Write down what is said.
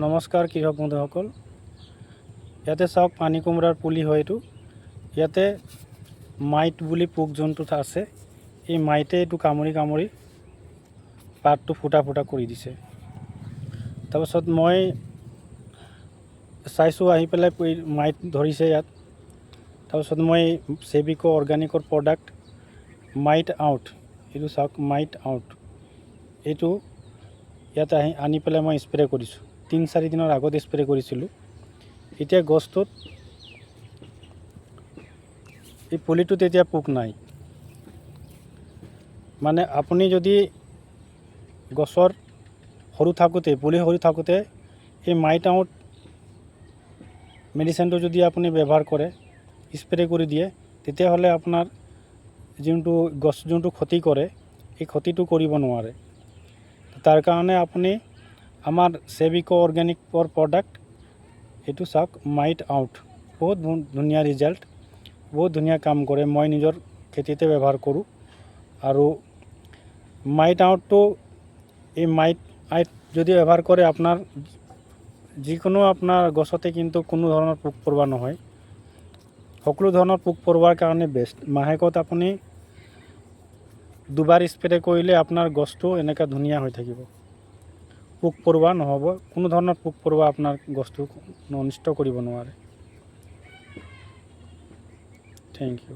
নমস্কাৰ কৃষক বন্ধুসকল। ইয়াতে চাওক পানী কোমৰাৰ পুলি হয় এইটো। ইয়াতে মাইট বুলি পোক যোনটো আছে, এই মাইটে এইটো কামুৰি কামুৰি পাতটো ফুটা ফুটা কৰি দিছে। তাৰপিছত মই চাইছোঁ আহি পেলাই মাইট ধৰিছে ইয়াত। তাৰপিছত মই চেবিকো অৰ্গেনিকৰ প্ৰডাক্ট মাইট আউট, এইটো চাওক মাইট আউট, এইটো ইয়াতে আনি পেলাই মই স্প্ৰে কৰিছোঁ। 3-4 দিনৰ আগত স্প্ৰে কৰিছিলোঁ। এতিয়া গছটোত এই পুলিটোত এতিয়া পোক নাই। মানে আপুনি যদি গছৰ পুলি সৰু থাকোঁতে এই মাইট আউট মেডিচিনটো যদি আপুনি ব্যৱহাৰ কৰে, স্প্ৰে কৰি দিয়ে, তেতিয়াহ'লে আপোনাৰ যোনটো ক্ষতি কৰে, এই ক্ষতিটো কৰিব নোৱাৰে। তাৰ কাৰণে আপুনি আমাৰ চেবিকো অৰ্গেনিকৰ প্ৰডাক্ট এইটো চাওক মাইট আউট, বহুত ধুনীয়া ৰিজাল্ট, বহুত ধুনীয়া কাম কৰে। মই নিজৰ খেতিতে ব্যৱহাৰ কৰোঁ। আৰু মাইট আউটটো এই মাইট যদি ব্যৱহাৰ কৰে, আপোনাৰ যিকোনো আপোনাৰ গছতে কিন্তু কোনো ধৰণৰ পোক পৰুৱা নহয়। সকলো ধৰণৰ পোক পৰুৱাৰ কাৰণে বেষ্ট। মাহেকত আপুনি 2 বাৰ স্প্ৰে কৰিলে আপোনাৰ গছটো এনেকুৱা ধুনীয়া হৈ থাকিব, পোক পৰুৱা নহ'ব। কোনো ধৰণৰ পোক পৰুৱা আপোনাৰ গছটো অনিষ্ট কৰিব নোৱাৰে। Thank U.